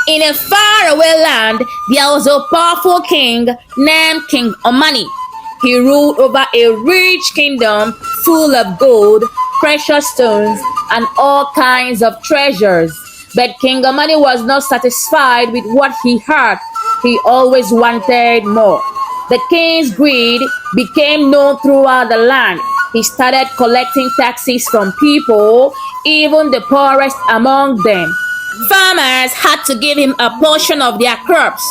In a faraway land, there was a powerful king named King Omani. He ruled over a rich kingdom full of gold, precious stones, and all kinds of treasures. But King Omani was not satisfied with what he had. He always wanted more. The king's greed became known throughout the land. He started collecting taxes from people, even the poorest among them. Farmers had to give him a portion of their crops.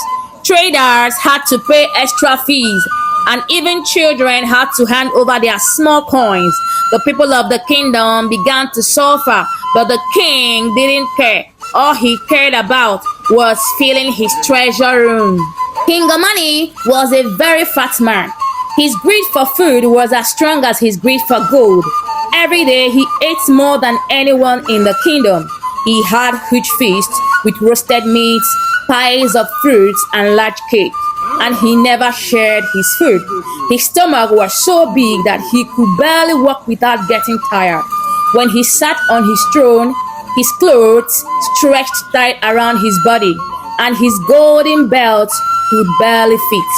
Traders had to pay extra fees, and even children had to hand over their small coins. The people of the kingdom began to suffer, but the king didn't care. All he cared about was filling his treasure room. King Omani was a very fat man. His greed for food was as strong as his greed for gold. Every day he ate more than anyone in the kingdom. He had huge feasts with roasted meats, piles of fruits, and large cake. And he never shared his food. His stomach was so big that he could barely walk without getting tired. When he sat on his throne, his clothes stretched tight around his body, and his golden belt could barely fit.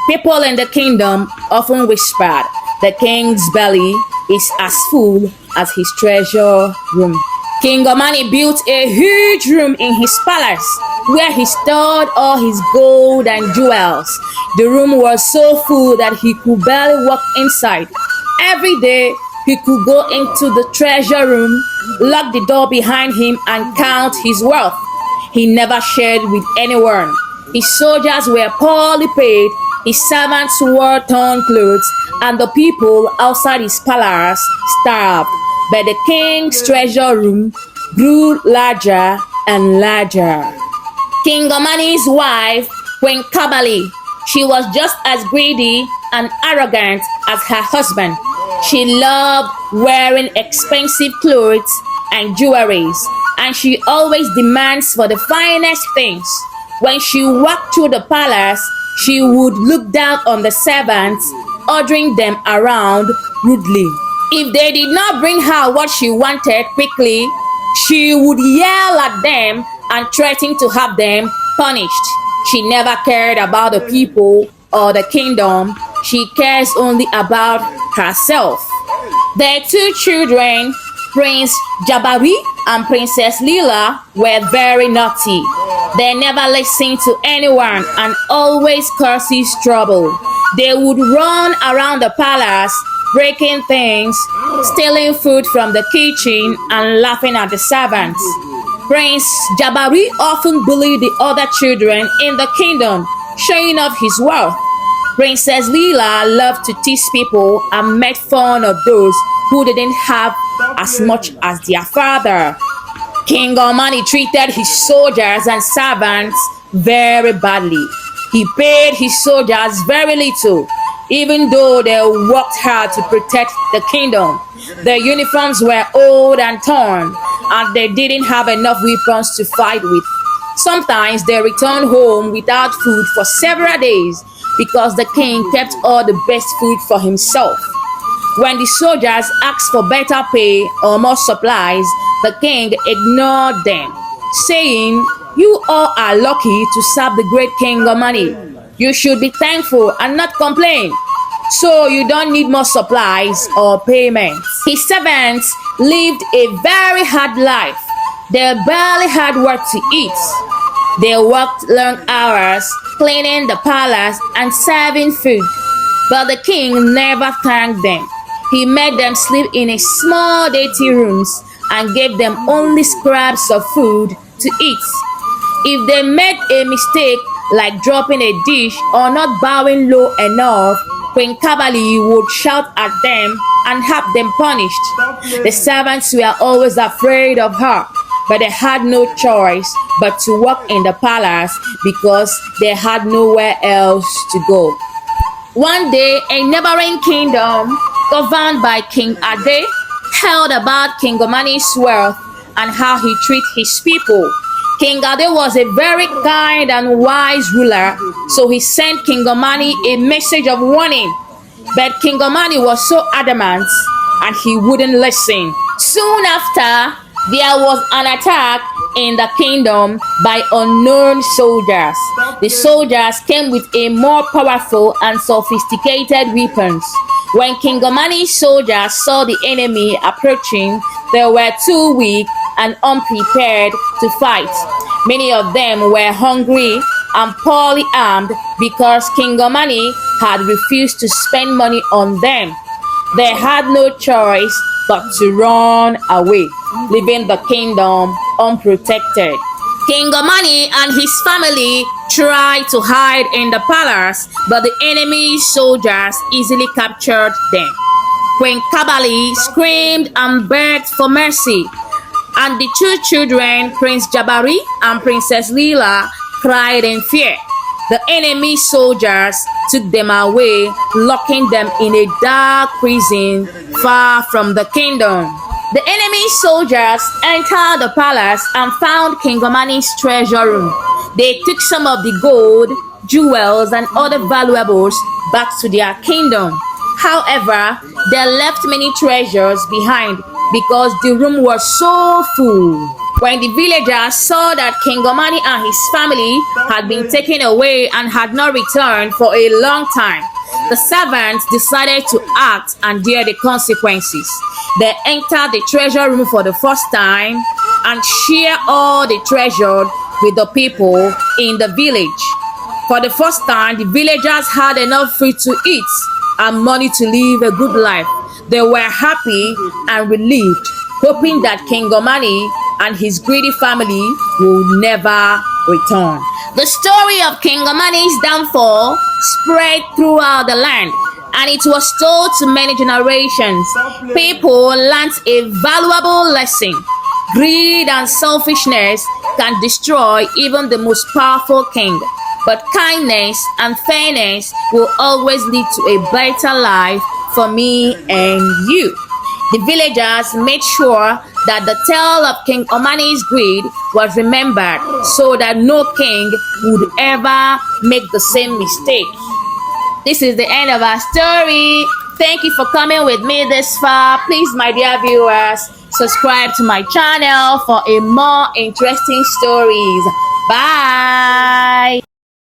People in the kingdom often whispered, "The king's belly is as full as his treasure room." King Omani built a huge room in his palace where he stored all his gold and jewels. The room was so full that he could barely walk inside. Every day, he could go into the treasure room, lock the door behind him, and count his wealth. He never shared with anyone. His soldiers were poorly paid, his servants wore torn clothes, and the people outside his palace starved. But the king's treasure room grew larger and larger. King Omani's wife, Queen Kabali, she was just as greedy and arrogant as her husband. She loved wearing expensive clothes and jewelries, and she always demands for the finest things. When she walked through the palace, she would look down on the servants, ordering them around rudely. If they did not bring her what she wanted quickly, she would yell at them and threaten to have them punished. She never cared about the people or the kingdom. She cares only about herself. Their two children, Prince Jabari and Princess Lila, were very naughty. They never listened to anyone and always causes trouble. They would run around the palace, breaking things, stealing food from the kitchen, and laughing at the servants. Prince Jabari often bullied the other children in the kingdom, showing off his wealth. Princess Lila loved to tease people and made fun of those who didn't have as much as their father. King Omani treated his soldiers and servants very badly. He paid his soldiers very little, even though they worked hard to protect the kingdom. Their uniforms were old and torn, and they didn't have enough weapons to fight with. Sometimes they returned home without food for several days because the king kept all the best food for himself. When the soldiers asked for better pay or more supplies, the king ignored them, saying, "You all are lucky to serve the great King Omani. You should be thankful and not complain. So you don't need more supplies or payments." His servants lived a very hard life. They barely had what to eat. They worked long hours, cleaning the palace and serving food. But the king never thanked them. He made them sleep in a small dirty rooms and gave them only scraps of food to eat. If they made a mistake, like dropping a dish or not bowing low enough, Queen Kabali would shout at them and have them punished. The servants were always afraid of her, but they had no choice but to work in the palace because they had nowhere else to go. One day, a neighboring kingdom, governed by King Ade, heard about King Omani's wealth and how he treated his people. King Ade was a very kind and wise ruler, so he sent King Omani a message of warning. But King Omani was so adamant and he wouldn't listen. Soon after, There was an attack in the kingdom by unknown soldiers. The soldiers came with a more powerful and sophisticated weapons. When King Omani's soldiers saw the enemy approaching, they were too weak and unprepared to fight. Many of them were hungry and poorly armed because King Omani had refused to spend money on them. They had no choice but to run away, leaving the kingdom unprotected. King Omani and his family tried to hide in the palace, but the enemy's soldiers easily captured them. Queen Kabali screamed and begged for mercy, and the two children, Prince Jabari and Princess Leela, cried in fear. The enemy soldiers took them away, locking them in a dark prison far from the kingdom. The enemy soldiers entered the palace and found King Omani's treasure room. They took some of the gold, jewels, and other valuables back to their kingdom. However, they left many treasures behind because the room was so full. When the villagers saw that King Omani and his family had been taken away and had not returned for a long time, the servants decided to act and bear the consequences. They entered the treasure room for the first time and shared all the treasure with the people in the village. For the first time, the villagers had enough food to eat and money to live a good life. They were happy and relieved, hoping that King Omani and his greedy family will never return. The story of King Omani's downfall spread throughout the land, and it was told to many generations. People learned a valuable lesson. Greed and selfishness can destroy even the most powerful king, but kindness and fairness will always lead to a better life for me and you. The villagers made sure that the tale of King Omani's greed was remembered so that no king would ever make the same mistake. This is the end of our story. Thank you for coming with me this far. Please, my dear viewers, subscribe to my channel for a more interesting stories. Bye.